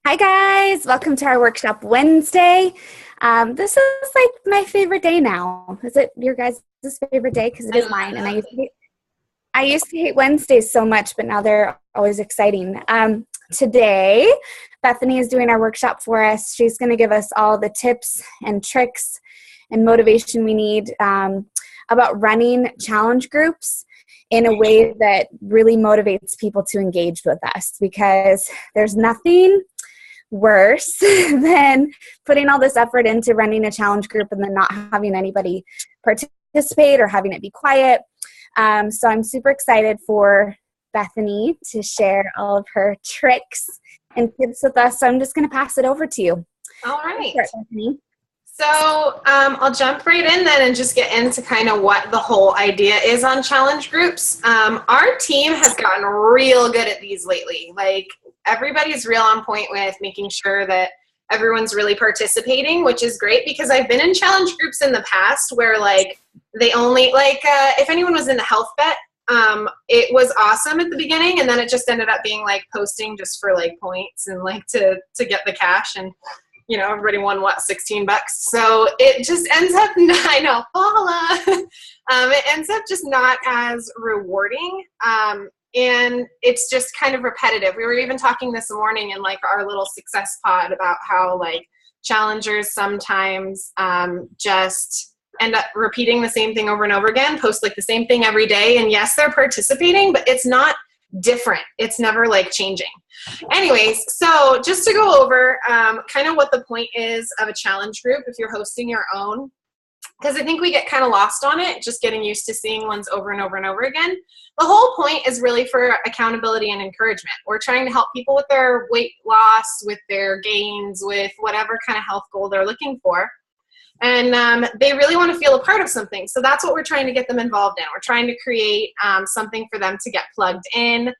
Hi guys, welcome to our workshop Wednesday. This is like my favorite day now. Is it your guys' favorite day? Because it I is mine, and love it. I used to hate Wednesdays so much, but now they're always exciting. Today, Bethany is doing our workshop for us. She's going to give us all the tips and tricks and motivation we need about running challenge groups in a way that really motivates people to engage with us, because there's nothing worse than putting all this effort into running a challenge group and then not having anybody participate or having it be quiet. So I'm super excited for Bethany to share all of her tricks and tips with us. So I'm just going to pass it over to you. All right. Start, Bethany. So I'll jump right in then and just get into kind of what the whole idea is on challenge groups. Our team has gotten real good at these lately. Like everybody's real on point with making sure that everyone's really participating, which is great because I've been in challenge groups in the past where like they only if anyone was in the health bet, it was awesome at the beginning, and then it just ended up being like posting just for like points and like to get the cash, and you know, everybody won what, $16. So it just ends up, I know, Paula. It ends up just not as rewarding. And it's just kind of repetitive. We were even talking this morning in like our little success pod about how like challengers sometimes just end up repeating the same thing over and over again, post like the same thing every day. And yes, they're participating, but it's not different. It's never like changing. Anyways, so just to go over kind of what the point is of a challenge group if you're hosting your own, because I think we get kind of lost on it, just getting used to seeing ones over and over and over again. The whole point is really for accountability and encouragement. We're trying to help people with their weight loss, with their gains, with whatever kind of health goal they're looking for. And they really want to feel a part of something. So that's what we're trying to get them involved in. We're trying to create something for them to get plugged in.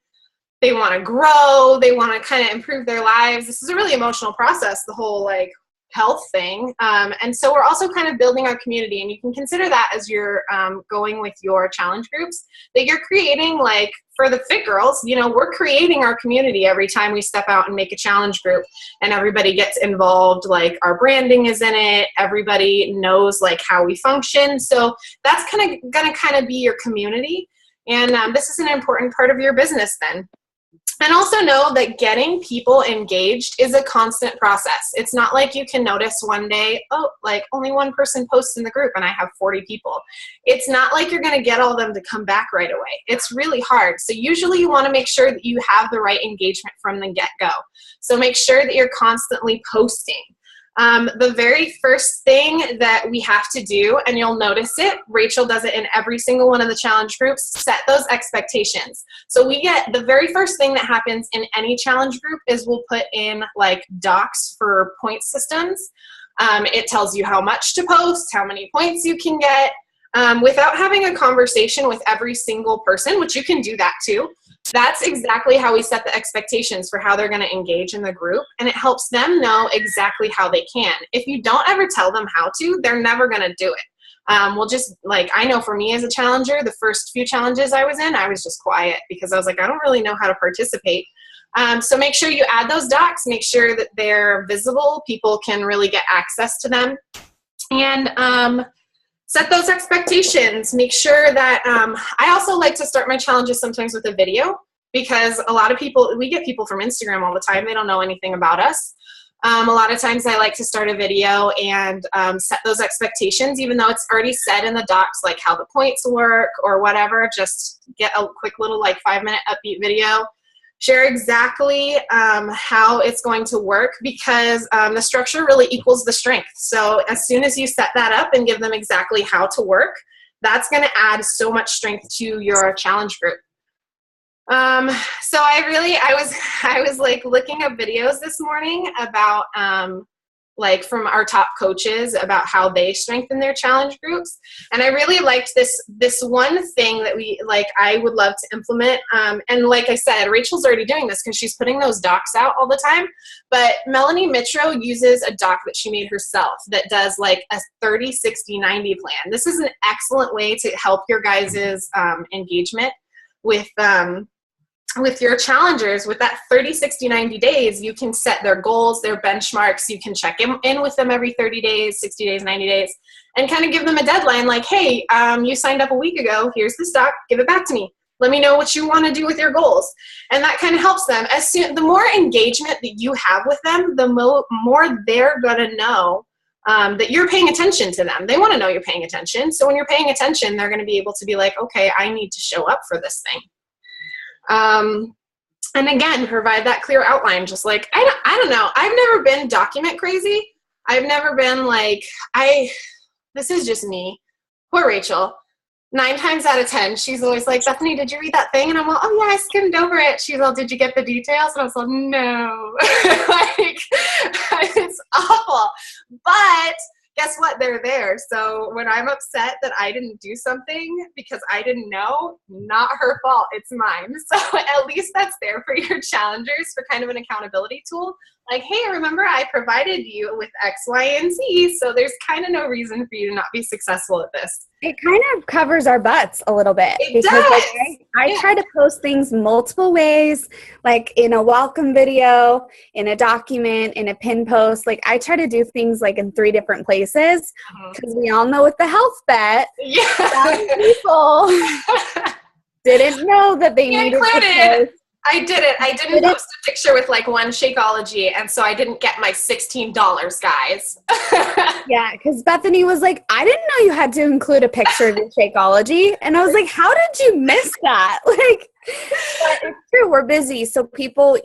They want to grow. They want to kind of improve their lives. This is a really emotional process, the whole like health thing. And so we're also kind of building our community, and you can consider that as you're going with your challenge groups, that you're creating like for the Fit Girls, you know, we're creating our community every time we step out and make a challenge group, and everybody gets involved. Like our branding is in it. Everybody knows like how we function. So that's kind of going to kind of be your community. And this is an important part of your business then. And also know that getting people engaged is a constant process. It's not like you can notice one day, oh, like only one person posts in the group and I have 40 people. It's not like you're going to get all of them to come back right away. It's really hard. So usually you want to make sure that you have the right engagement from the get-go. So make sure that you're constantly posting. The very first thing that we have to do, and you'll notice it, Rachel does it in every single one of the challenge groups, set those expectations. So we get the very first thing that happens in any challenge group is we'll put in like docs for point systems. It tells you how much to post, how many points you can get, without having a conversation with every single person, which you can do that too. That's exactly how we set the expectations for how they're going to engage in the group, and it helps them know exactly how they can. If you don't ever tell them how to, they're never going to do it. We'll just, like, I know for me as a challenger, the first few challenges I was in, I was just quiet because I was like, I don't really know how to participate. So make sure you add those docs, make sure that they're visible, people can really get access to them, and set those expectations. Make sure that, I also like to start my challenges sometimes with a video, because a lot of people, we get people from Instagram all the time, they don't know anything about us. A lot of times I like to start a video and set those expectations, even though it's already said in the docs, like how the points work or whatever. Just get a quick little like 5-minute upbeat video. Share exactly how it's going to work, because the structure really equals the strength. So as soon as you set that up and give them exactly how to work, that's going to add so much strength to your challenge group. So I was like looking up videos this morning about like from our top coaches about how they strengthen their challenge groups. And I really liked this one thing that I would love to implement. And like I said, Rachel's already doing this because she's putting those docs out all the time. But Melanie Mitro uses a doc that she made herself that does like a 30, 60, 90 plan. This is an excellent way to help your guys' engagement with with your challengers, with that 30, 60, 90 days, you can set their goals, their benchmarks. You can check in with them every 30 days, 60 days, 90 days, and kind of give them a deadline like, hey, you signed up a week ago. Here's the stock. Give it back to me. Let me know what you want to do with your goals. And that kind of helps them. The more engagement that you have with them, the more they're going to know that you're paying attention to them. They want to know you're paying attention. So when you're paying attention, they're going to be able to be like, okay, I need to show up for this thing. And again, provide that clear outline. Just like, I don't know. I've never been document crazy. I've never been like, this is just me. Poor Rachel. 9 times out of 10, she's always like, Bethany, did you read that thing? And I'm like, oh yeah, I skimmed over it. She's all, did you get the details? And I was like, no. Like, it's awful. But guess what? They're there. So when I'm upset that I didn't do something because I didn't know, not her fault. It's mine. So at least that's there for your challengers for kind of an accountability tool. Like, hey, remember I provided you with X, Y, and Z. So there's kind of no reason for you to not be successful at this. It kind of covers our butts a little bit. It does. Like, I try to post things multiple ways, like in a welcome video, in a document, in a pin post. Like I try to do things like in 3 different places because we all know with the health bet, people didn't know that they needed to post. I did it. I didn't post a picture with like one Shakeology, and so I didn't get my $16, guys. Yeah, because Bethany was like, I didn't know you had to include a picture of your Shakeology. And I was like, how did you miss that? Like, but it's true. We're busy. So people,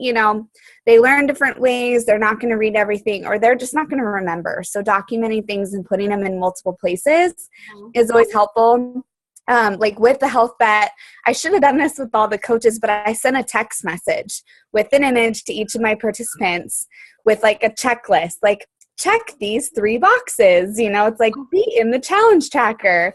they learn different ways. They're not going to read everything, or they're just not going to remember. So documenting things and putting them in multiple places is always helpful. Like with the health bet, I should have done this with all the coaches, but I sent a text message with an image to each of my participants with like a checklist, like check these 3 boxes, it's like be in the challenge tracker,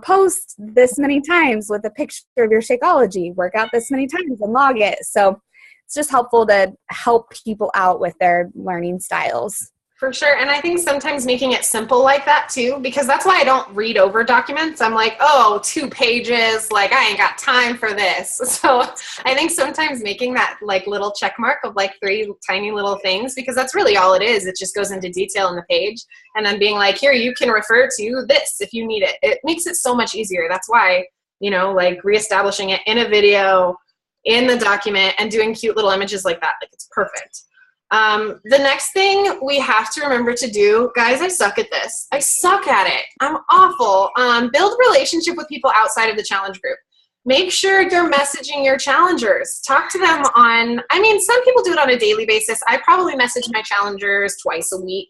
post this many times with a picture of your Shakeology, work out this many times and log it. So it's just helpful to help people out with their learning styles. For sure. And I think sometimes making it simple like that too, because that's why I don't read over documents. I'm like, 2 pages, like I ain't got time for this. So I think sometimes making that like little check mark of like 3 tiny little things, because that's really all it is. It just goes into detail in the page. And then being like, here, you can refer to this if you need it. It makes it so much easier. That's why, like reestablishing it in a video, in the document, and doing cute little images like that. Like it's perfect. The next thing we have to remember to do, guys, I suck at this. I suck at it. I'm awful. Build relationship with people outside of the challenge group. Make sure you're messaging your challengers. Talk to them some people do it on a daily basis. I probably message my challengers twice a week.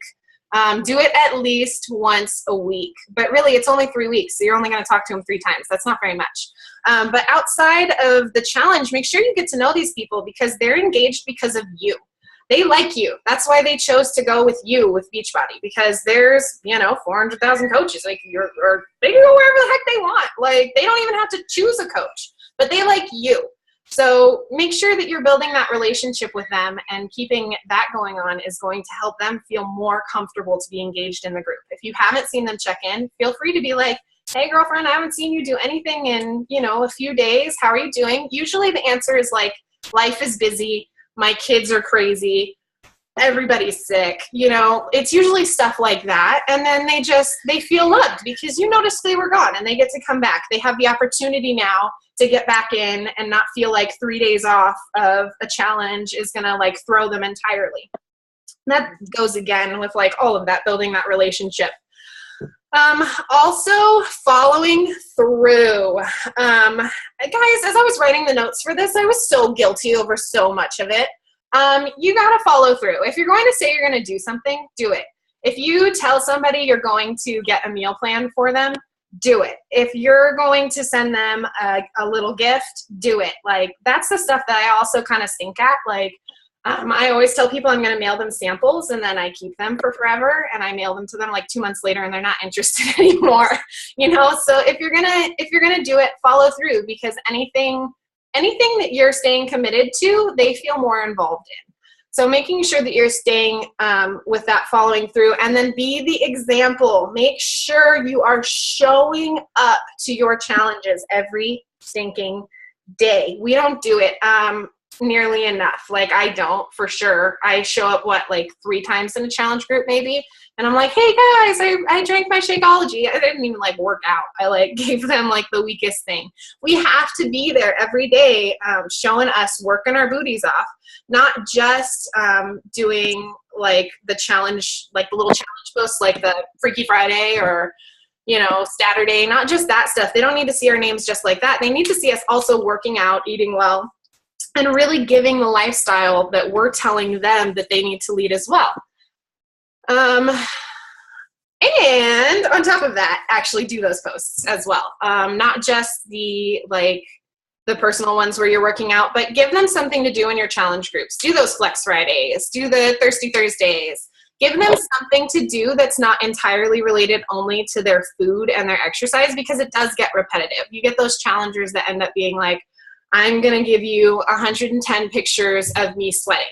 Do it at least once a week. But really, it's only 3 weeks, so you're only going to talk to them 3 times. That's not very much. But outside of the challenge, make sure you get to know these people because they're engaged because of you. They like you. That's why they chose to go with you with Beachbody, because there's, 400,000 coaches. Like or they can go wherever the heck they want. Like they don't even have to choose a coach, but they like you. So make sure that you're building that relationship with them, and keeping that going on is going to help them feel more comfortable to be engaged in the group. If you haven't seen them check in, feel free to be like, hey girlfriend, I haven't seen you do anything in, a few days. How are you doing? Usually the answer is like, life is busy. My kids are crazy. Everybody's sick. It's usually stuff like that. And then they feel loved because you noticed they were gone and they get to come back. They have the opportunity now to get back in and not feel like 3 days off of a challenge is going to like throw them entirely. And that goes again with like all of that, building that relationship. Also following through. Guys, as I was writing the notes for this, I was so guilty over so much of it. You got to follow through. If you're going to say you're going to do something, do it. If you tell somebody you're going to get a meal plan for them, do it. If you're going to send them a little gift, do it. Like that's the stuff that I also kind of stink at. Like, I always tell people I'm going to mail them samples and then I keep them for forever and I mail them to them like 2 months later and they're not interested anymore, So if you're going to do it, follow through, because anything that you're staying committed to, they feel more involved in. So making sure that you're staying with that following through, and then be the example. Make sure you are showing up to your challenges every stinking day. We don't do it nearly enough. Like, I don't, for sure. I show up, like 3 times in a challenge group maybe, and I'm like, hey guys, I drank my Shakeology. I didn't even like work out. I like gave them like the weakest thing. We have to be there every day, showing us working our booties off, not just doing like the challenge, like the little challenge posts, like the Freaky Friday or, you know, Saturday, not just that stuff. They don't need to see our names just like that. They need to see us also working out, eating well, and really giving the lifestyle that we're telling them that they need to lead as well. And on top of that, actually do those posts as well. Not just the personal ones where you're working out, but give them something to do in your challenge groups. Do those Flex Fridays, do the Thirsty Thursdays. Give them something to do that's not entirely related only to their food and their exercise, because it does get repetitive. You get those challengers that end up being like, I'm going to give you 110 pictures of me sweating,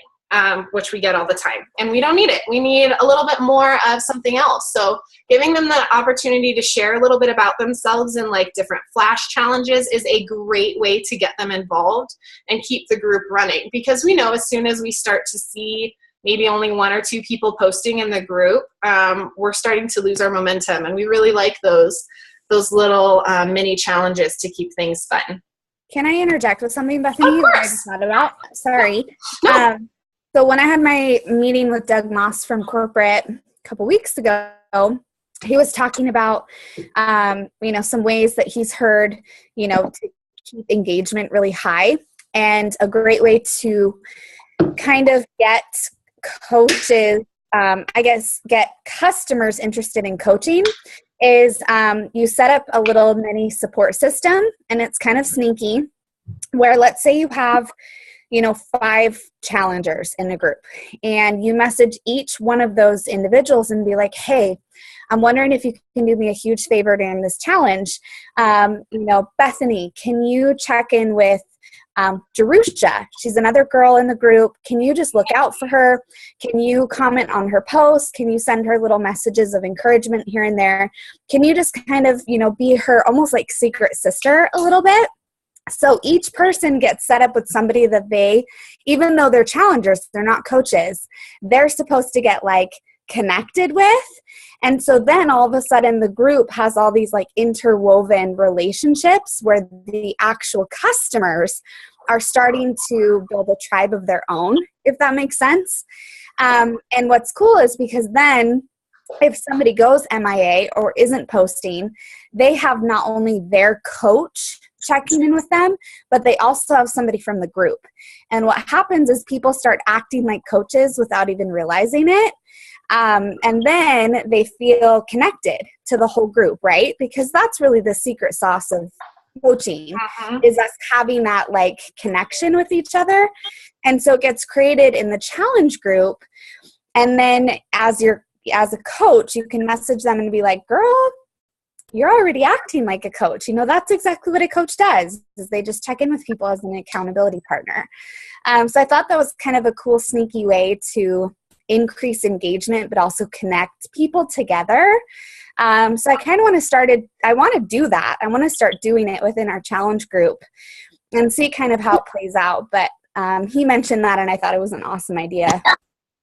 which we get all the time. And we don't need it. We need a little bit more of something else. So giving them the opportunity to share a little bit about themselves in like different flash challenges is a great way to get them involved and keep the group running. Because we know as soon as we start to see maybe only 1 or 2 people posting in the group, we're starting to lose our momentum. And we really like those little mini challenges to keep things fun. Can I interject with something, Bethany, that I just thought about? Sorry. So when I had my meeting with Doug Moss from corporate a couple weeks ago, he was talking about, some ways that he's heard, to keep engagement really high. And a great way to kind of get coaches, get customers interested in coaching is you set up a little mini support system, and it's kind of sneaky, where let's say you have 5 challengers in a group, and you message each one of those individuals and be like, hey, I'm wondering if you can do me a huge favor during this challenge. Bethany, can you check in with Jerusha? She's another girl in the group. Can you just look out for her? Can you comment on her posts? Can you send her little messages of encouragement here and there? Can you just kind of, be her almost like secret sister a little bit? So each person gets set up with somebody that they, even though they're challengers, they're not coaches, they're supposed to get like connected with. And so then all of a sudden the group has all these like interwoven relationships where the actual customers are starting to build a tribe of their own, if that makes sense. And what's cool is because then if somebody goes MIA or isn't posting, they have not only their coach checking in with them, but they also have somebody from the group. And what happens is people start acting like coaches without even realizing it. And then they feel connected to the whole group, right? Because that's really the secret sauce of coaching, is us having that like connection with each other. And so it gets created in the challenge group. And then as a coach, you can message them and be like, girl, you're already acting like a coach. That's exactly what a coach does, is they just check in with people as an accountability partner. So I thought that was kind of a cool, sneaky way to increase engagement, but also connect people together. So I kind of want to do that. I want to start doing it within our challenge group and see kind of how it plays out. But he mentioned that, and I thought it was an awesome idea.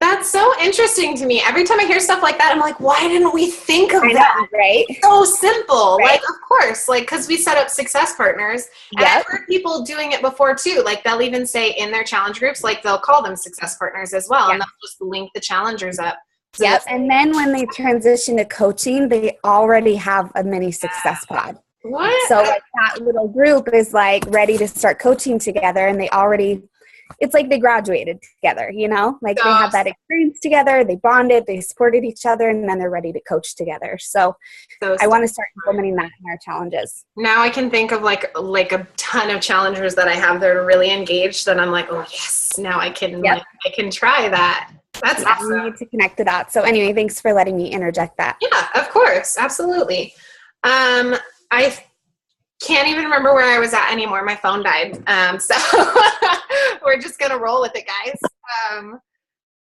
That's so interesting to me. Every time I hear stuff like that, I'm like, why didn't we think of that? Right? So simple. Right? Like, of course, like, because we set up success partners. And I've heard people doing it before too. Like, they'll even say in their challenge groups, like, they'll call them success partners as well. And they'll just link the challengers up. So and then when they transition to coaching, they already have a mini success pod. What? So like that little group is like ready to start coaching together, and it's like they graduated together, like they had that experience together, they bonded, they supported each other, and then they're ready to coach together. So I want to start implementing that in our challenges. Now I can think of like a ton of challengers that I have that are really engaged, and I'm like, oh yes, now I can I can try that. That's awesome. We need to connect the dots. So anyway, thanks for letting me interject that. Yeah, of course. Absolutely. I can't even remember where I was at anymore. My phone died. So we're just going to roll with it, guys.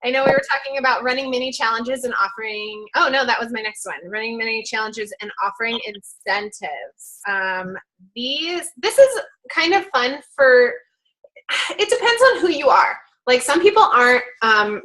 I know we were talking about running mini challenges and offering, oh no, that was my next one. Running mini challenges and offering incentives. This is kind of fun for, it depends on who you are. Like some people aren't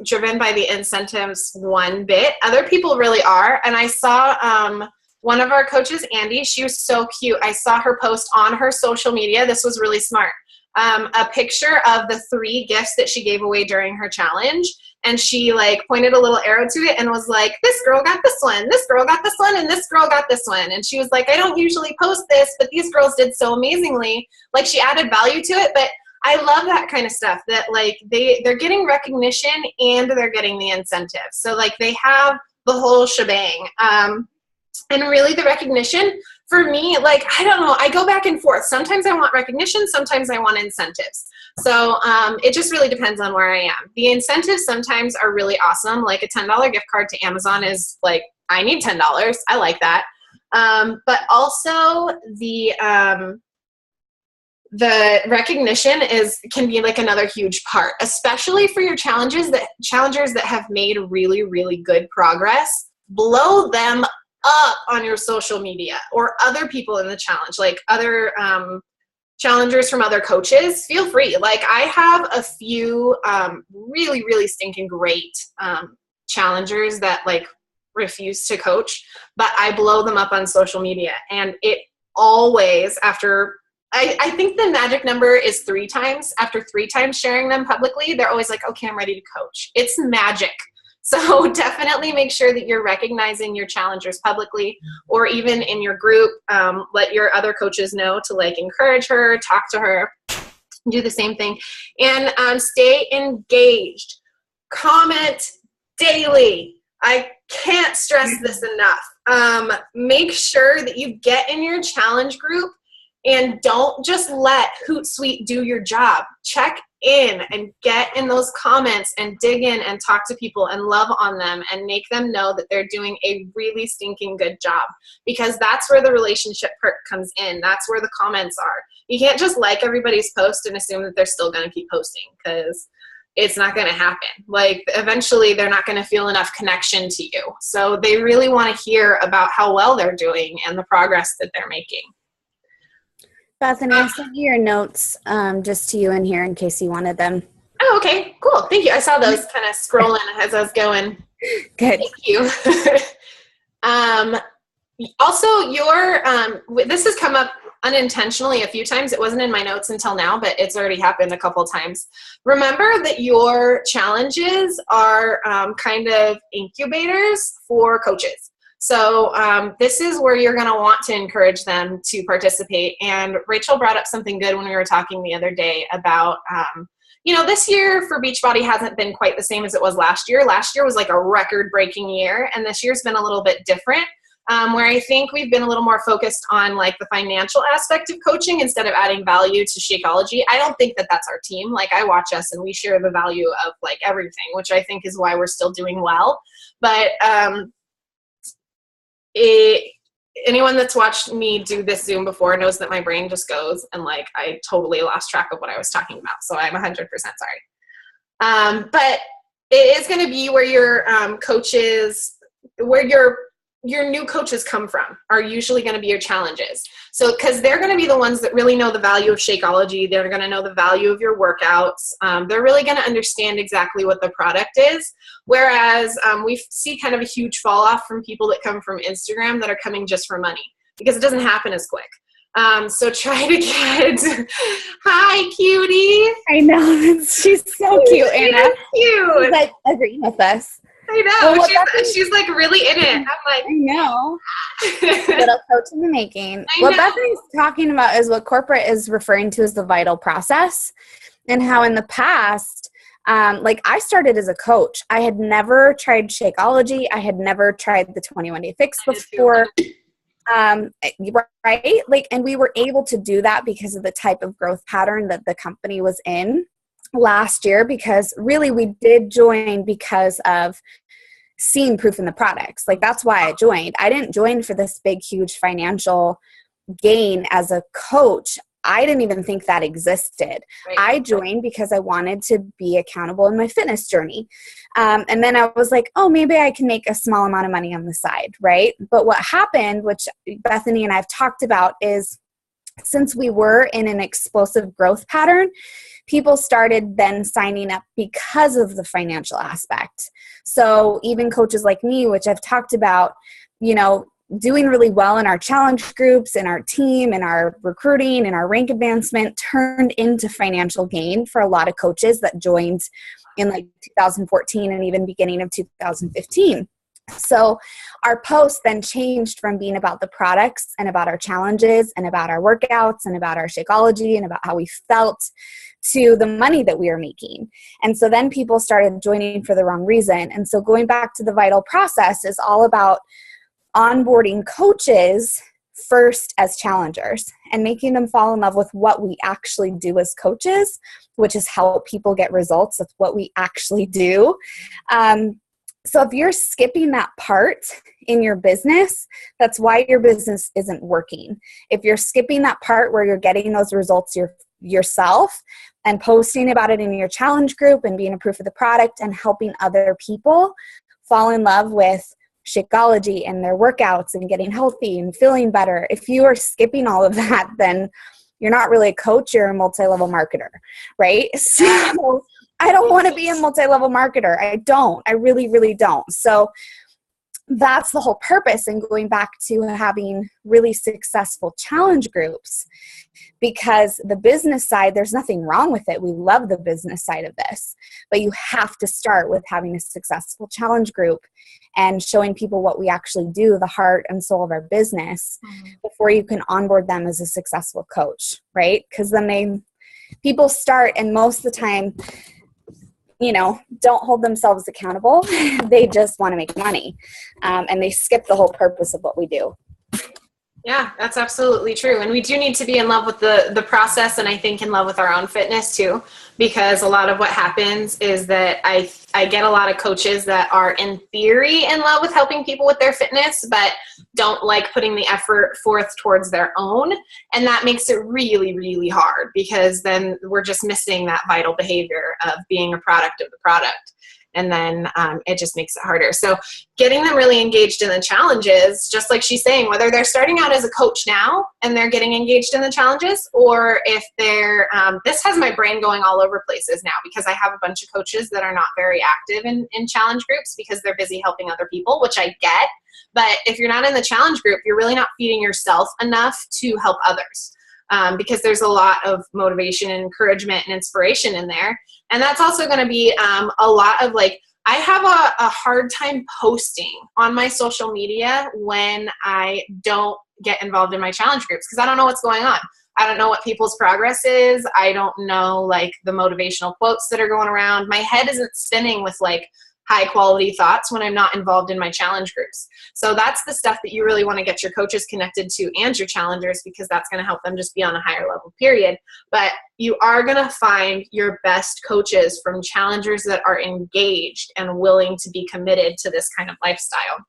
driven by the incentives one bit. Other people really are. And I saw one of our coaches, Andy, she was so cute. I saw her post on her social media. This was really smart. A picture of the 3 gifts that she gave away during her challenge. And she like pointed a little arrow to it and was like, this girl got this one, this girl got this one, and this girl got this one. And she was like, I don't usually post this, but these girls did so amazingly. Like she added value to it. But I love that kind of stuff that like they're getting recognition and they're getting the incentive. So like they have the whole shebang. And really the recognition for me, like, I don't know, I go back and forth. Sometimes I want recognition, sometimes I want incentives. So it just really depends on where I am. The incentives sometimes are really awesome. Like a $10 gift card to Amazon is like, I need $10. I like that. But also the recognition can be like another huge part, especially for your challengers that have made really, really good progress. Blow them up on your social media or other people in the challenge, like other challengers from other coaches. Feel free. Like I have a few really, really stinking great challengers that like refuse to coach, but I blow them up on social media. And it always, after I think the magic number is 3 times. After 3 times sharing them publicly, they're always like, okay, I'm ready to coach. It's magic. So definitely make sure that you're recognizing your challengers publicly, or even in your group, let your other coaches know to like encourage her, talk to her, do the same thing, and stay engaged. Comment daily. I can't stress this enough. Make sure that you get in your challenge group and don't just let Hootsuite do your job. Check in and get in those comments and dig in and talk to people and love on them and make them know that they're doing a really stinking good job, because that's where the relationship part comes in. That's where the comments are. You can't just like everybody's post and assume that they're still going to keep posting, because it's not going to happen. Like eventually they're not going to feel enough connection to you. So they really want to hear about how well they're doing and the progress that they're making. Bethany, I sent you your notes just to you in here in case you wanted them. Oh, okay. Cool. Thank you. I saw those kind of scrolling as I was going. Good. Thank you. Also, this has come up unintentionally a few times. It wasn't in my notes until now, but it's already happened a couple of times. Remember that your challenges are kind of incubators for coaches. So this is where you're going to want to encourage them to participate. And Rachel brought up something good when we were talking the other day about, this year for Beachbody hasn't been quite the same as it was last year. Last year was like a record-breaking year, and this year's been a little bit different, where I think we've been a little more focused on like the financial aspect of coaching instead of adding value to Shakeology. I don't think that that's our team. Like I watch us and we share the value of like everything, which I think is why we're still doing well. But anyone that's watched me do this Zoom before knows that my brain just goes and like I totally lost track of what I was talking about. So I'm 100% sorry. But it is going to be where your coaches, where your new coaches come from, are usually going to be your challenges. So because they're going to be the ones that really know the value of Shakeology. They're going to know the value of your workouts. They're really going to understand exactly what the product is. Whereas we see kind of a huge fall off from people that come from Instagram that are coming just for money, because it doesn't happen as quick. So try to get, hi cutie. I know, she's so cute, Anna. Cute. She's like agreeing with us. I know. Well, she's like really in it. I'm like, I know. Little coach in the making. What Bethany's talking about is what corporate is referring to as the vital process, and how in the past, like I started as a coach. I had never tried Shakeology. I had never tried the 21 Day Fix before. Right? Like, and we were able to do that because of the type of growth pattern that the company was in last year, because really we did join because of seeing proof in the products. Like that's why I joined. I didn't join for this big, huge financial gain as a coach. I didn't even think that existed. Right. I joined because I wanted to be accountable in my fitness journey. And then I was like, oh, maybe I can make a small amount of money on the side, right? But what happened, which Bethany and I have talked about, is since we were in an explosive growth pattern, people started then signing up because of the financial aspect. So even coaches like me, which I've talked about, doing really well in our challenge groups, in our team, in our recruiting, in our rank advancement, turned into financial gain for a lot of coaches that joined in like 2014 and even beginning of 2015. So our post then changed from being about the products and about our challenges and about our workouts and about our Shakeology and about how we felt to the money that we were making. And so then people started joining for the wrong reason. And so going back to the Vital process is all about onboarding coaches first as challengers and making them fall in love with what we actually do as coaches, which is help people get results. That's what we actually do. So if you're skipping that part in your business, that's why your business isn't working. If you're skipping that part where you're getting those results yourself and posting about it in your challenge group and being a proof of the product and helping other people fall in love with Shakeology and their workouts and getting healthy and feeling better, if you are skipping all of that, then you're not really a coach, you're a multi-level marketer, right? So I don't want to be a multi-level marketer. I really, really don't. So that's the whole purpose in going back to having really successful challenge groups, because the business side, there's nothing wrong with it. We love the business side of this, but you have to start with having a successful challenge group and showing people what we actually do, the heart and soul of our business, before you can onboard them as a successful coach, right? Because then people start, and most of the time, don't hold themselves accountable. They just want to make money. And they skip the whole purpose of what we do. Yeah, that's absolutely true. And we do need to be in love with the process, and I think in love with our own fitness too, because a lot of what happens is that I get a lot of coaches that are in theory in love with helping people with their fitness, but don't like putting the effort forth towards their own. And that makes it really, really hard, because then we're just missing that vital behavior of being a product of the product. And then it just makes it harder. So getting them really engaged in the challenges, just like she's saying, whether they're starting out as a coach now and they're getting engaged in the challenges, or if they're, this has my brain going all over places now, because I have a bunch of coaches that are not very active in challenge groups because they're busy helping other people, which I get. But if you're not in the challenge group, you're really not feeding yourself enough to help others. Because there's a lot of motivation and encouragement and inspiration in there. And that's also going to be a lot of I have a hard time posting on my social media when I don't get involved in my challenge groups, because I don't know what's going on. I don't know what people's progress is. I don't know the motivational quotes that are going around. My head isn't spinning with high quality thoughts when I'm not involved in my challenge groups. So that's the stuff that you really want to get your coaches connected to and your challengers, because that's going to help them just be on a higher level, period. But you are going to find your best coaches from challengers that are engaged and willing to be committed to this kind of lifestyle.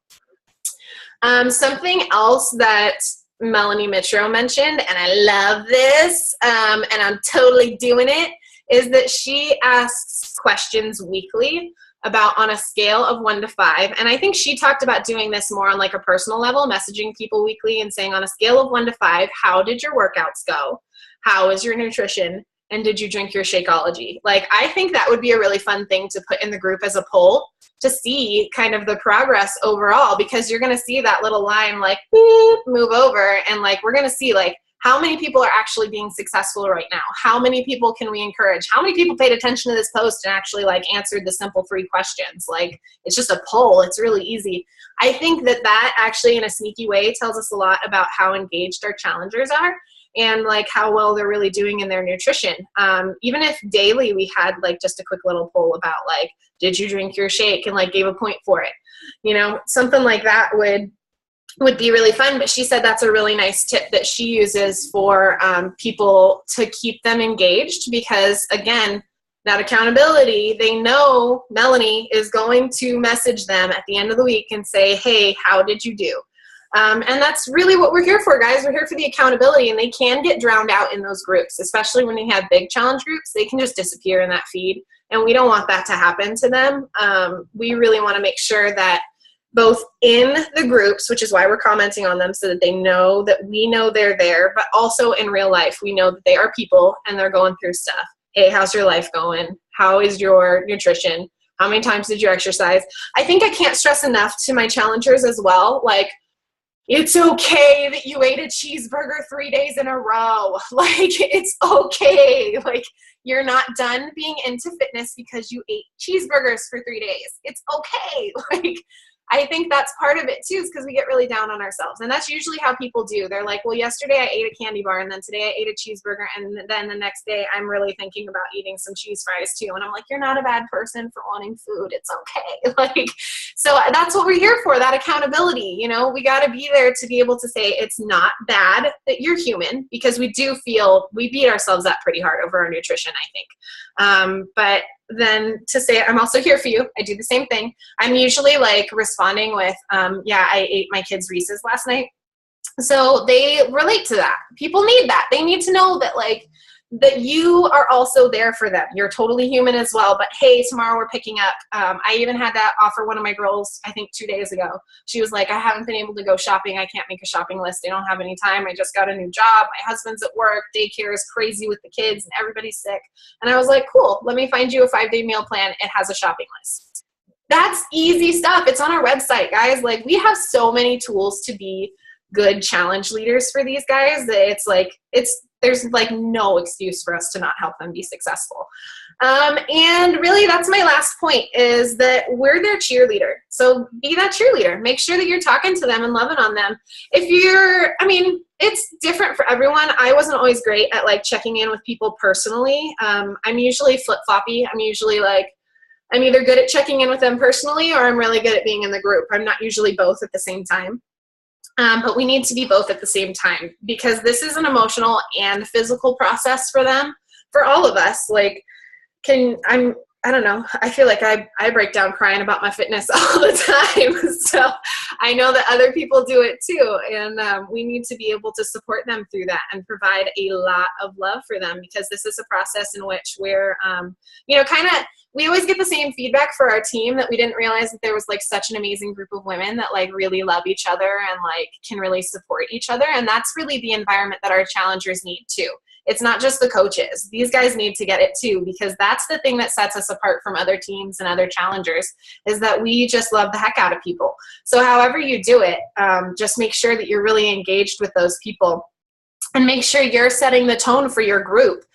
Something else that Melanie Mitro mentioned, and I love this, and I'm totally doing it, is that she asks questions weekly about on a scale of 1 to 5. And I think she talked about doing this more on a personal level, messaging people weekly and saying on a scale of 1 to 5, how did your workouts go? How is your nutrition? And did you drink your Shakeology? I think that would be a really fun thing to put in the group as a poll to see kind of the progress overall, because you're going to see that little line boop, move over, and we're going to see how many people are actually being successful right now? How many people can we encourage? How many people paid attention to this post and actually answered the simple 3 questions? It's just a poll. It's really easy. I think that actually in a sneaky way tells us a lot about how engaged our challengers are and how well they're really doing in their nutrition. Even if daily we had just a quick little poll about did you drink your shake, and gave a point for it. Something like that would be really fun. But she said that's a really nice tip that she uses for people to keep them engaged, because again, that accountability, they know Melanie is going to message them at the end of the week and say, hey, how did you do? And that's really what we're here for, guys. We're here for the accountability, and they can get drowned out in those groups, especially when you have big challenge groups. They can just disappear in that feed, and we don't want that to happen to them. We really want to make sure that both in the groups, which is why we're commenting on them, so that they know that we know they're there, but also in real life, we know that they are people and they're going through stuff. Hey, how's your life going? How is your nutrition? How many times did you exercise? I think I can't stress enough to my challengers as well, like, it's okay that you ate a cheeseburger 3 days in a row. Like, it's okay. Like, you're not done being into fitness because you ate cheeseburgers for 3 days. It's okay. Like, I think that's part of it too, is because we get really down on ourselves. And that's usually how people do. They're like, well, yesterday I ate a candy bar, and then today I ate a cheeseburger, and then the next day I'm really thinking about eating some cheese fries too. And I'm like, you're not a bad person for wanting food. It's okay. Like, so that's what we're here for, that accountability. You know, we got to be there to be able to say it's not bad that you're human, because we do feel we beat ourselves up pretty hard over our nutrition, I think. But then to say, I'm also here for you. I do the same thing. I'm usually like responding with, yeah, I ate my kids' Reese's last night. So they relate to that. People need that. They need to know that, like, that you are also there for them. You're totally human as well. But hey, tomorrow we're picking up. I even had that offer one of my girls, I think 2 days ago. She was like, I haven't been able to go shopping. I can't make a shopping list. I don't have any time. I just got a new job. My husband's at work. Daycare is crazy with the kids and everybody's sick. And I was like, cool, let me find you a 5-day meal plan. It has a shopping list. That's easy stuff. It's on our website, guys. Like, we have so many tools to be good challenge leaders for these guys that it's like, there's like no excuse for us to not help them be successful. And really, that's my last point, is that we're their cheerleader. So be that cheerleader. Make sure that you're talking to them and loving on them. It's different for everyone. I wasn't always great at like checking in with people personally. I'm usually flip-floppy. I'm usually like, I'm either good at checking in with them personally, or I'm really good at being in the group. I'm not usually both at the same time. But we need to be both at the same time, because this is an emotional and physical process for them, for all of us. Like, I don't know. I feel like I break down crying about my fitness all the time. So I know that other people do it too. And we need to be able to support them through that and provide a lot of love for them, because this is a process in which we're, we always get the same feedback for our team, that we didn't realize that there was like such an amazing group of women that like really love each other and like can really support each other. And that's really the environment that our challengers need too. It's not just the coaches. These guys need to get it too, because that's the thing that sets us apart from other teams and other challengers, is that we just love the heck out of people. So however you do it, just make sure that you're really engaged with those people, and make sure you're setting the tone for your group.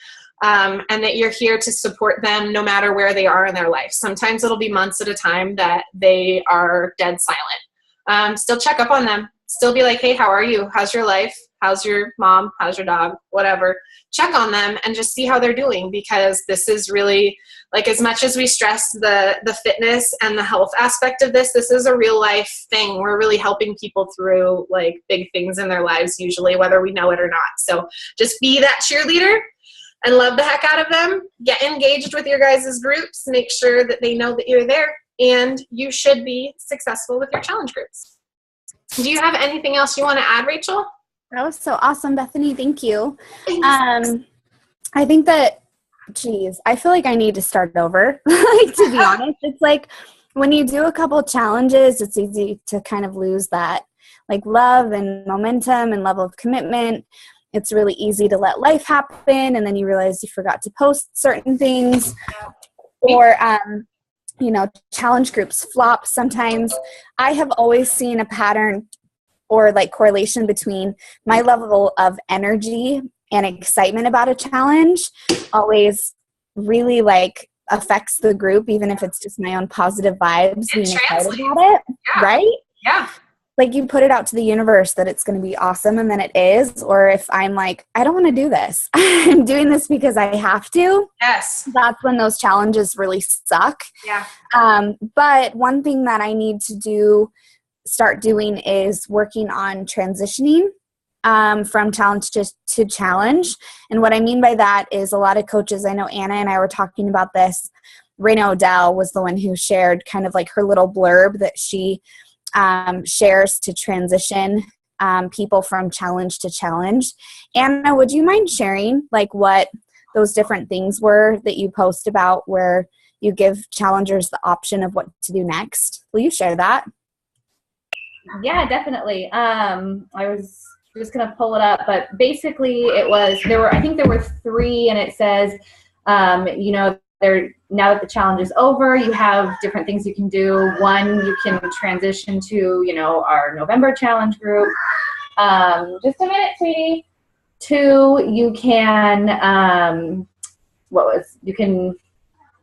And that you're here to support them no matter where they are in their life. Sometimes it'll be months at a time that they are dead silent. Still check up on them. Still be like, hey, how are you? How's your life? How's your mom? How's your dog? Whatever. Check on them and just see how they're doing, because this is really, like, as much as we stress the fitness and the health aspect of this is a real life thing. We're really helping people through like big things in their lives, usually, whether we know it or not. So just be that cheerleader and love the heck out of them. Get engaged with your guys' groups. Make sure that they know that you're there, and you should be successful with your challenge groups. Do you have anything else you want to add, Rachel? That was so awesome, Bethany. Thank you. I think that, I feel like I need to start over. Like, to be honest, it's like when you do a couple challenges, it's easy to kind of lose that like love and momentum and level of commitment. It's really easy to let life happen, and then you realize you forgot to post certain things, or challenge groups flop sometimes. I have always seen a pattern or like correlation between my level of energy and excitement about a challenge always really like affects the group, even if it's just my own positive vibes being excited about it. Yeah. Right? Yeah. Like, you put it out to the universe that it's going to be awesome, and then it is. Or if I'm like, I don't want to do this. I'm doing this because I have to. Yes. That's when those challenges really suck. Yeah. But one thing that I need to start doing is working on transitioning from challenge to challenge. And what I mean by that is, a lot of coaches, I know Anna and I were talking about this. Raina Odell was the one who shared kind of like her little blurb that she shares to transition people from challenge to challenge. Anna, would you mind sharing like what those different things were that you post about where you give challengers the option of what to do next? Will you share that? Yeah, definitely. I was just going to pull it up, but basically I think there were 3, and it says, now that the challenge is over, you have different things you can do. 1, you can transition to, our November challenge group. Just a minute, sweetie. 2, you can, you can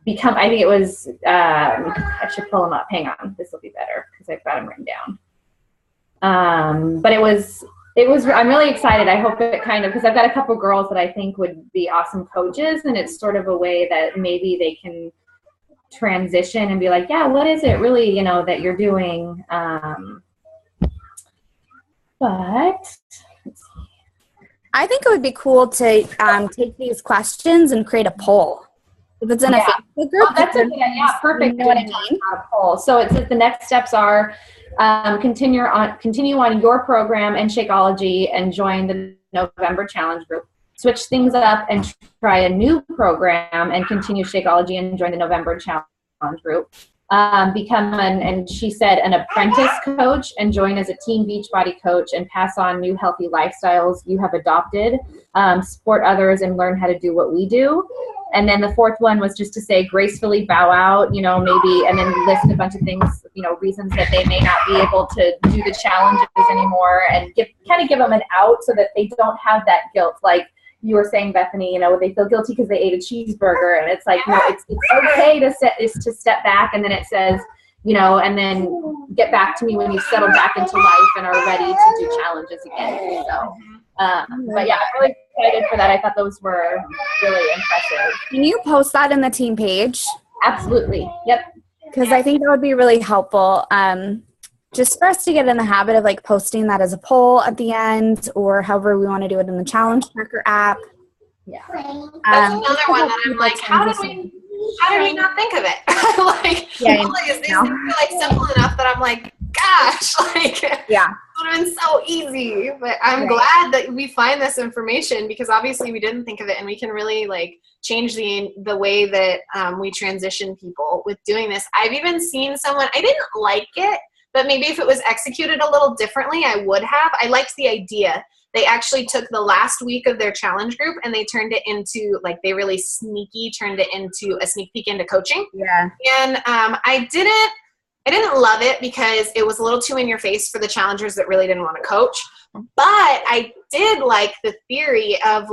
become, I think it was, I should pull them up. Hang on. This will be better because I've got them written down. But it was, I'm really excited. I hope it because I've got a couple girls that I think would be awesome coaches, and it's sort of a way that maybe they can transition and be like, yeah, what is it really, that you're doing? But I think it would be cool to take these questions and create a poll. If it's in a Facebook group, that's a good idea. Perfect. You know what I mean? Poll. So it says the next steps are continue on your program and Shakeology and join the November challenge group. Switch things up and try a new program and continue Shakeology and join the November challenge group. Become and she said, an apprentice coach and join as a team Beachbody coach and pass on new healthy lifestyles you have adopted. Support others and learn how to do what we do. And then the 4th one was just to say gracefully bow out, maybe, and then list a bunch of things, reasons that they may not be able to do the challenges anymore, and give them an out so that they don't have that guilt. Like you were saying, Bethany, they feel guilty because they ate a cheeseburger, and it's like, no, it's okay to step back, and then it says, and then get back to me when you've settled back into life and are ready to do challenges again. So. But yeah, I'm really excited for that. I thought those were really impressive. Can you post that in the team page? Absolutely. Yep. Because I think that would be really helpful. Just for us to get in the habit of like posting that as a poll at the end, or however we want to do it in the challenge tracker app. Yeah. That's another one that I'm like, how did we not think of it? These things are simple enough that I'm like, gosh, yeah, it would have been so easy. But I'm glad that we find this information, because obviously we didn't think of it, and we can really change the way that we transition people with doing this. I've even seen someone, I didn't like it, but maybe if it was executed a little differently, I would have. I liked the idea. They actually took the last week of their challenge group and they turned it into, they really sneaky turned it into a sneak peek into coaching. Yeah. And I didn't love it because it was a little too in your face for the challengers that really didn't want to coach. But I did like the theory of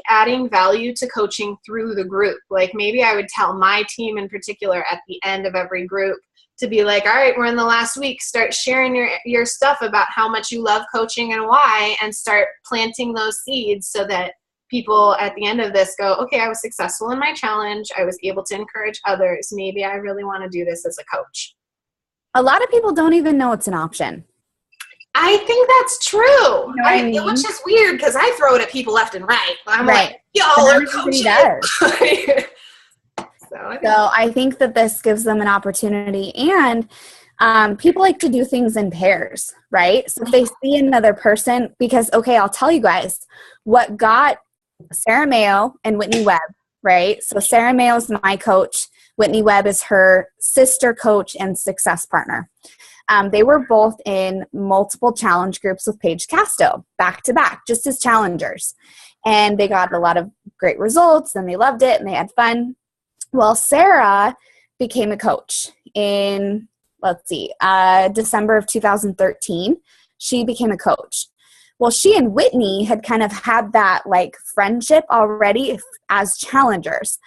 adding value to coaching through the group. Maybe I would tell my team in particular at the end of every group to be like, all right, we're in the last week. Start sharing your stuff about how much you love coaching and why, and start planting those seeds so that people at the end of this go, okay, I was successful in my challenge. I was able to encourage others. Maybe I really want to do this as a coach. A lot of people don't even know it's an option. I think that's true. You know what I mean? Which is weird because I throw it at people left and right. I'm like, y'all are coaching. So I think that this gives them an opportunity, and people like to do things in pairs, right? So if they see another person, because, okay, I'll tell you guys what got Sarah Mayo and Whitney Webb, right? So Sarah Mayo is my coach. Whitney Webb is her sister coach and success partner. They were both in multiple challenge groups with Paige Casto, back to back, just as challengers. And they got a lot of great results, and they loved it, and they had fun. Well, Sarah became a coach in, December of 2013. She became a coach. Well, she and Whitney had kind of had that friendship already as challengers.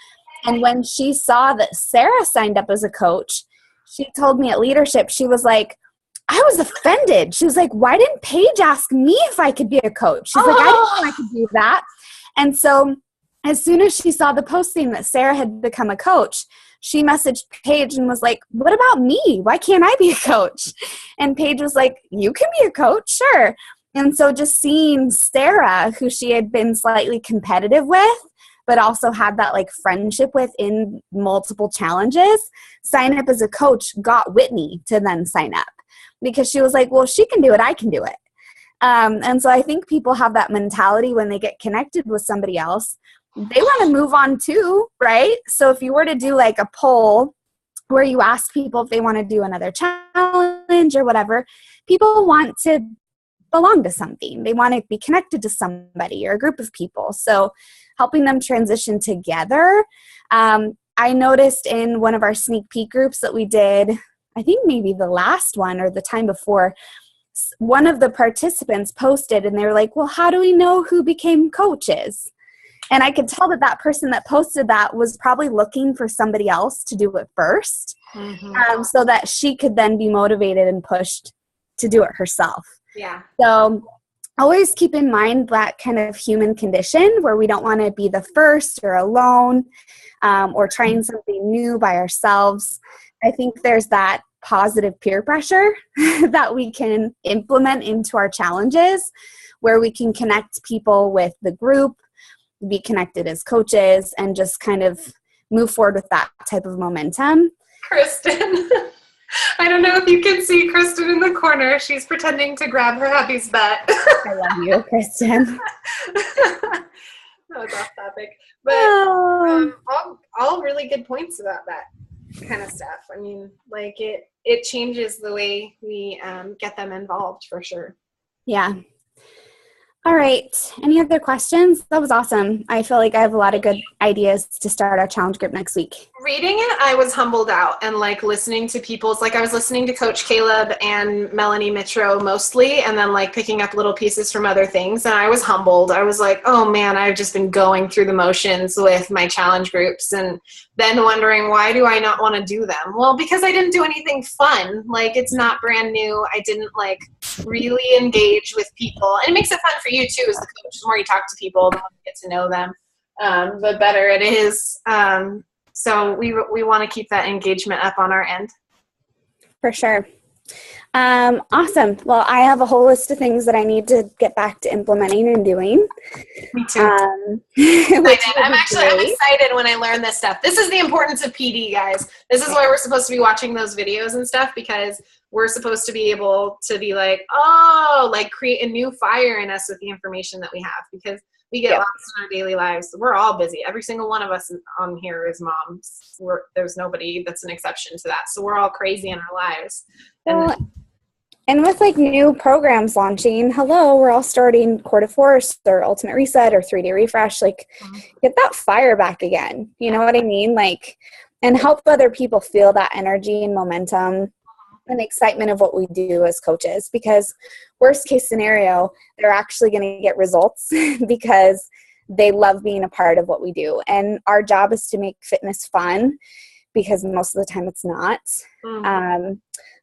And when she saw that Sarah signed up as a coach, she told me at leadership, she was like, I was offended. She was like, why didn't Paige ask me if I could be a coach? She's like, I didn't know I could do that. And so as soon as she saw the posting that Sarah had become a coach, she messaged Paige and was like, what about me? Why can't I be a coach? And Paige was like, you can be a coach, sure. And so just seeing Sarah, who she had been slightly competitive with, but also had that like friendship with in multiple challenges, Sign Up as a Coach got Whitney to then sign up because she was like, well, she can do it, I can do it. And so I think people have that mentality when they get connected with somebody else, they want to move on too, right? So if you were to do like a poll where you ask people if they want to do another challenge or whatever, people want to belong to something. They want to be connected to somebody or a group of people. So helping them transition together. I noticed in one of our sneak peek groups that we did, I think maybe the last one or the time before, one of the participants posted and they were like, well, how do we know who became coaches? And I could tell that that person that posted that was probably looking for somebody else to do it first, so that she could then be motivated and pushed to do it herself. Yeah. So always keep in mind that kind of human condition where we don't want to be the first or alone, or trying something new by ourselves. I think there's that positive peer pressure that we can implement into our challenges where we can connect people with the group, be connected as coaches, and just kind of move forward with that type of momentum. Kristen, I don't know if you can see Kristen in the corner. She's pretending to grab her hubby's butt. I love you, Kristen. That was off topic. But all really good points about that kind of stuff. I mean, like it changes the way we get them involved for sure. Yeah. All right. Any other questions? That was awesome. I feel like I have a lot of good ideas to start our challenge group next week. Reading it, I was humbled out, and like listening to people's, like I was listening to Coach Caleb and Melanie Mitro mostly, and then like picking up little pieces from other things. And I was humbled. I was like, oh man, I've just been going through the motions with my challenge groups and then wondering, why do I not want to do them? Well, because I didn't do anything fun. Like it's not brand new. I didn't like really engage with people. And it makes it fun for you too as the coach. The more you talk to people, the more you get to know them, the better it is. So we want to keep that engagement up on our end. For sure. Awesome. Well, I have a whole list of things that I need to get back to implementing and doing. Me too. I'm excited when I learn this stuff. This is the importance of PD, guys. This is why we're supposed to be watching those videos and stuff, because we're supposed to be able to be like, oh, like create a new fire in us with the information that we have, because we get lost in our daily lives. We're all busy. Every single one of us on here is moms. There's nobody that's an exception to that. So we're all crazy in our lives. And with like new programs launching, we're all starting Core de Force or Ultimate Reset or 3-Day Refresh. Like, get that fire back again. You know what I mean? Like, and help other people feel that energy and momentum and excitement of what we do as coaches, because worst case scenario, they're actually going to get results because they love being a part of what we do. And our job is to make fitness fun, because most of the time it's not.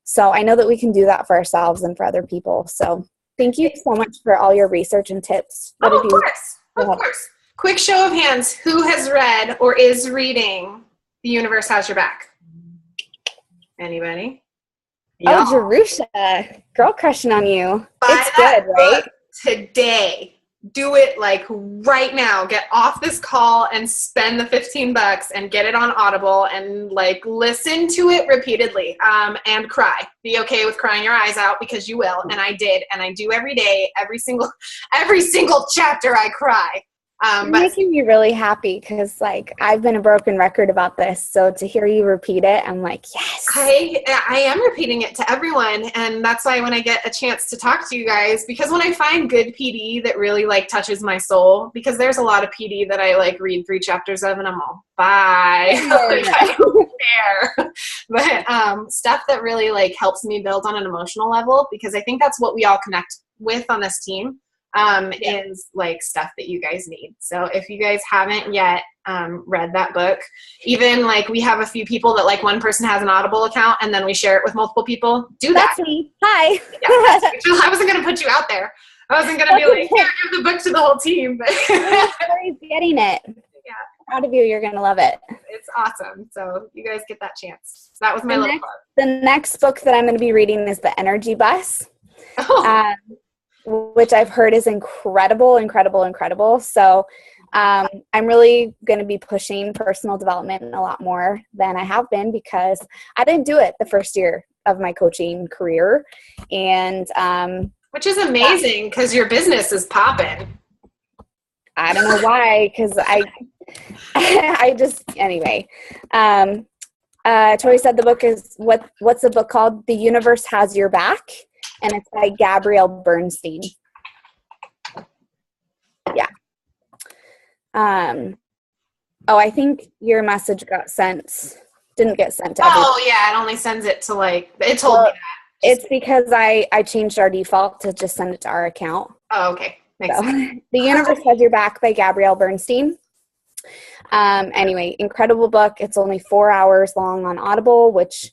So I know that we can do that for ourselves and for other people. So thank you so much for all your research and tips. Of course. Quick show of hands. Who has read or is reading The Universe Has Your Back? Anybody? Oh, Jerusha, girl crushing on you. It's good, right? Today. Do it like right now. Get off this call and spend the $15 and get it on Audible and like listen to it repeatedly, and cry. Be okay with crying your eyes out, because you will. And I did, and I do every day. Every single chapter I cry. You're making me really happy, because like I've been a broken record about this, so to hear you repeat it, I'm like, yes. I am repeating it to everyone, and that's why when I get a chance to talk to you guys, because when I find good PD that really like touches my soul, because there's a lot of PD that I like read 3 chapters of and I'm all, bye. Like, I don't care. But stuff that really like helps me build on an emotional level, because I think that's what we all connect with on this team. Is like stuff that you guys need. So if you guys haven't yet read that book, even like we have a few people that like one person has an Audible account and then we share it with multiple people. Do that. That's me. Hi. Yeah, I wasn't going to put you out there. I wasn't going to be like, here, give the book to the whole team. But everybody's getting it. Yeah. Proud of you. You're going to love it. It's awesome. So you guys get that chance. So that was my little part. The next book that I'm going to be reading is The Energy Bus. Which I've heard is incredible. So I'm really going to be pushing personal development a lot more than I have been because I didn't do it the first year of my coaching career. And which is amazing because your business is popping. I don't know why, because I just, anyway. Tori said the book is, what's the book called? The Universe Has Your Back, and it's by Gabrielle Bernstein. Yeah. I think your message didn't get sent to everyone. Oh, yeah, it only sends it to, like, it told me that. It's because I changed our default to just send it to our account. Oh, okay. Makes sense. The Universe Has Your Back by Gabrielle Bernstein. Anyway, incredible book. It's only 4 hours long on Audible, which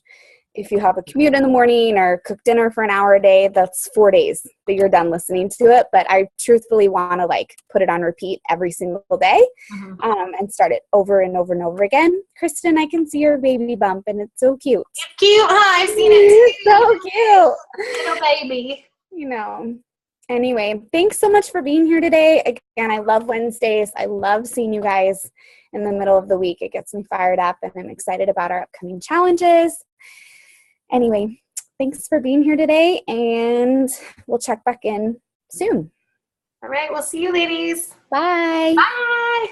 if you have a commute in the morning or cook dinner for an hour a day, that's 4 days that you're done listening to it. But I truthfully want to like put it on repeat every single day, and start it over and over and over again. Kristen, I can see your baby bump and it's so cute. Cute, huh? I've seen it. It's so cute. Little baby. You know. Anyway, thanks so much for being here today. Again, I love Wednesdays. I love seeing you guys in the middle of the week. It gets me fired up and I'm excited about our upcoming challenges. Anyway, thanks for being here today and we'll check back in soon. All right, we'll see you ladies. Bye. Bye.